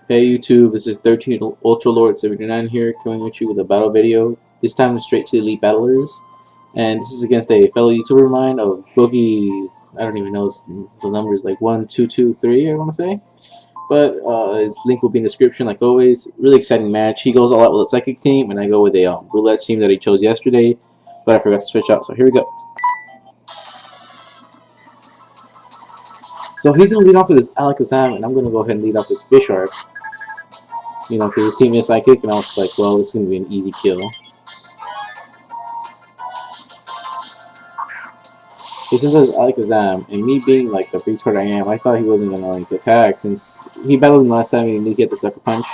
Hey YouTube, this is 13ULTRALORD79 here, coming at you with a battle video. This time straight to the Elite Battlers, and this is against a fellow YouTuber of mine of Boogie. I don't even know the numbers, like 1223, I want to say. But his link will be in the description, like always. Really exciting match. He goes all out with a psychic team, and I go with a roulette team that he chose yesterday, but I forgot to switch out. So here we go. So he's gonna lead off with his Alakazam, and I'm gonna go ahead and lead off with Bisharp. You know, because his team is psychic, and I was like, well, this is going to be an easy kill. Since it was Alakazam, and me being like the retard I am, I thought he wasn't going to like attack, since he battled him last time and he knew he had the Sucker Punch.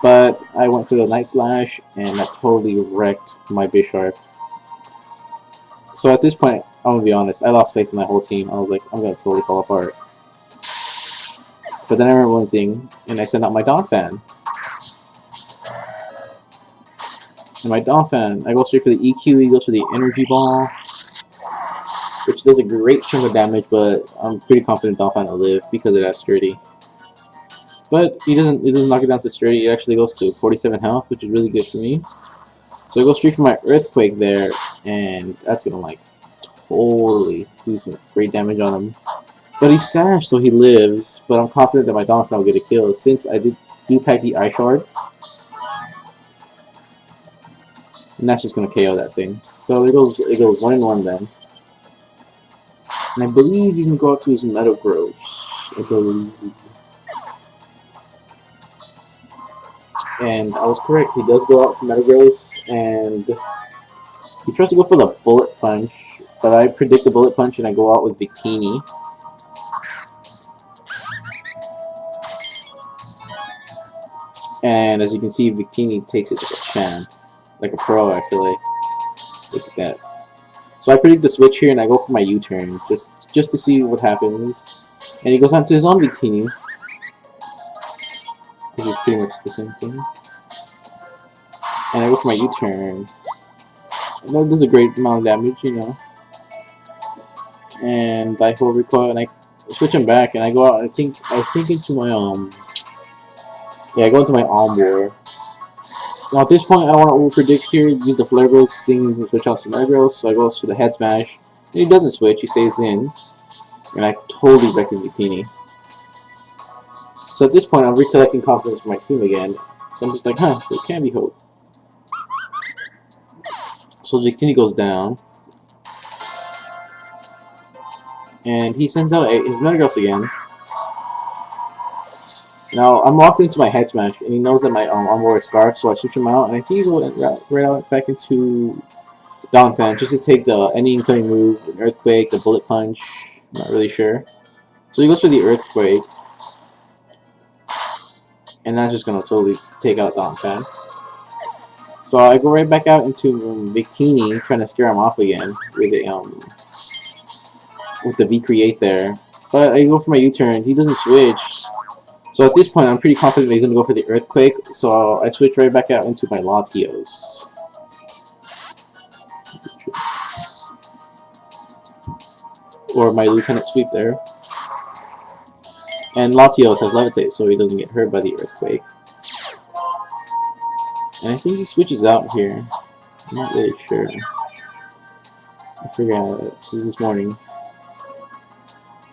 But I went for the Night Slash, and that totally wrecked my Bisharp. So at this point, I'm going to be honest, I lost faith in my whole team. I was like, I'm going to totally fall apart. But then I remember one thing, and I sent out my Donphan. And my Donphan, I go straight for the EQ, he goes for the Energy Ball, which does a great chunk of damage, but I'm pretty confident Donphan will live because it has Sturdy. But it doesn't knock it down to Sturdy, it actually goes to 47 health, which is really good for me. So I go straight for my Earthquake there, and that's gonna like totally do some great damage on him. But he's sashed, so he lives, but I'm confident that my Donphan will get a kill, since I do pack the Ice Shard. And that's just gonna KO that thing. So it goes 1-1 then. And I believe he's gonna go up to his Metagross. I believe. And I was correct, he does go out for Metagross, and he tries to go for the Bullet Punch, but I predict the Bullet Punch and I go out with Victini. And as you can see, Victini takes it like a champ. Like a pro, actually. Look at that. So I predict the switch here, and I go for my U-turn, just to see what happens. And he goes on to his own Victini, which is pretty much the same thing. And I go for my U-turn. And that does a great amount of damage, you know. And I hold recoil, and I switch him back, and I go out. I think into my I go into my Ombre. Now at this point, I don't want to over-predict here, use the Flare Blitz thing to switch out to Metagross, so I go to the Head Smash. And he doesn't switch, he stays in. And I totally wrecked his Victini. So at this point, I'm recollecting confidence for my team again. So I'm just like, huh, there can be hope. So Victini goes down. And he sends out his Metagross again. Now, I'm locked into my Head Smash, and he knows that my Ombre is Scarf, so I switch him out, and I think he went right out back into Donphan, just to take any incoming move, an Earthquake, the Bullet Punch, not really sure. So he goes for the Earthquake, and that's just going to totally take out Donphan. So I go right back out into Victini, trying to scare him off again, with the V-Create there. But I go for my U-turn, he doesn't switch. So at this point, I'm pretty confident he's going to go for the Earthquake, so I switch right back out into my Latios. Or my Lieutenant Sweep there. And Latios has Levitate, so he doesn't get hurt by the Earthquake. And I think he switches out here. I'm not really sure. I forgot. This is this morning.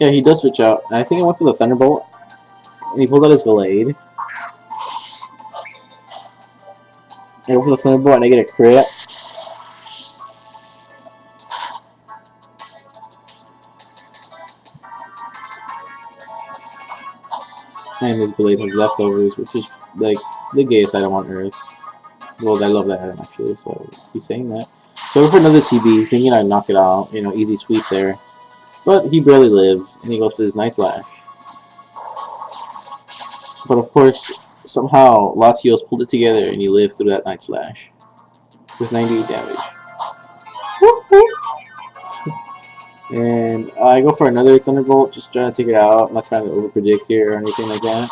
Yeah, he does switch out. And I think I went for the Thunderbolt. And he pulls out his Blade. I go for the Thunderbolt and I get a crit. And his Blade has leftovers, which is like the gayest item on Earth. Well, I love that item actually, so he's saying that. So I go for another TB, thinking I'd knock it out, you know, easy sweep there. But he barely lives, and he goes for his Night Slash. But of course, somehow Latios pulled it together and he lived through that Night Slash with 98 damage. And I go for another Thunderbolt, just trying to take it out. I'm not trying to over-predict here or anything like that.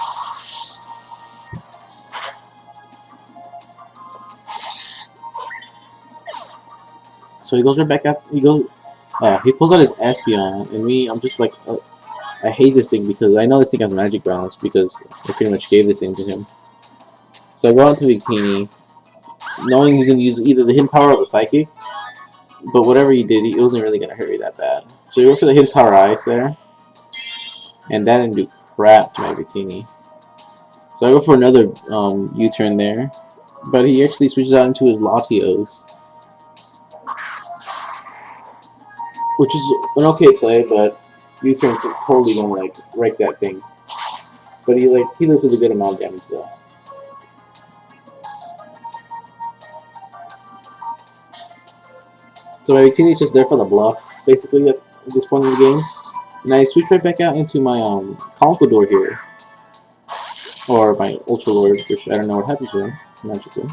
So he goes right back out. He pulls out his Espeon, and me, I'm just like, I hate this thing because I know this thing has magic balance because I pretty much gave this thing to him. So I go out to Victini, knowing he's going to use either the hidden power or the psychic, but whatever he did, it wasn't really going to hurt me that bad. So he went for the hidden power ice there, and that didn't do crap to my Victini. So I go for another U-turn there, but he actually switches out into his Latios, which is an okay play, but U-turns totally don't like wreck that thing. But he lives with a good amount of damage though. So my Victini is just there for the bluff, basically at this point in the game. And I switch right back out into my Conquador here. Or my Ultralord, which I don't know what happened to him, magically.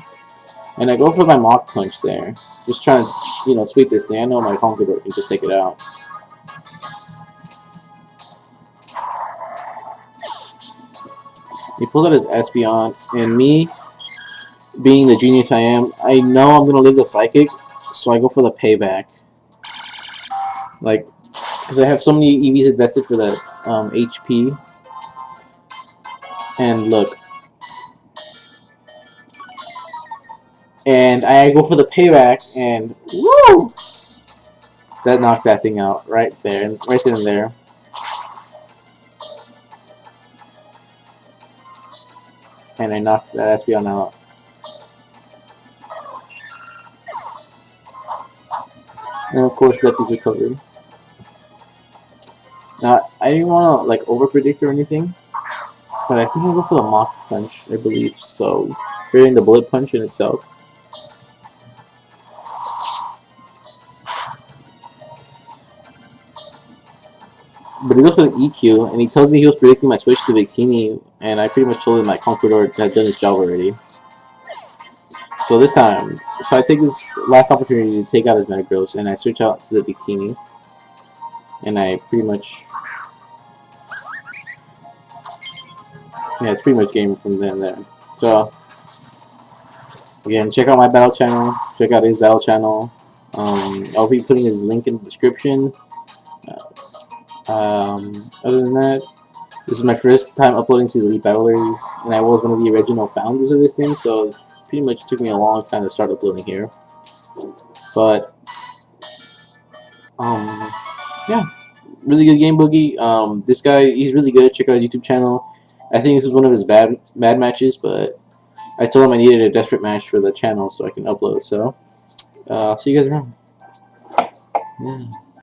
And I go for my Mach Punch there. Just trying to, you know, sweep this thing. I know my Conquador can just take it out. He pulls out his Espeon, and me, being the genius I am, I know I'm going to leave the Psychic, so I go for the payback. Like, because I have so many EVs invested for that HP. And look. And I go for the payback, and woo! That knocks that thing out right there, right then and there. And I knocked that Espeon out. And of course, Lefty's recovery. Now, I didn't want to like overpredict or anything, but I think I'll go for the Mach Punch, I believe so. Creating the Bullet Punch in itself. But he goes for the EQ, and he tells me he was predicting my switch to Victini, and I pretty much told him my Conquador had done his job already. So this time, I take this last opportunity to take out his Metagross, and I switch out to the Victini. And I pretty much... yeah, it's pretty much game from then and there. So, again, check out my battle channel, check out his battle channel. I'll be putting his link in the description. Other than that, this is my first time uploading to the Elite Battlers, and I was one of the original founders of this thing, so it pretty much took me a long time to start uploading here. But, yeah, really good game, Boogie. This guy, he's really good. Check out his YouTube channel. I think this is one of his bad matches, but I told him I needed a desperate match for the channel so I can upload. So, see you guys around. Yeah.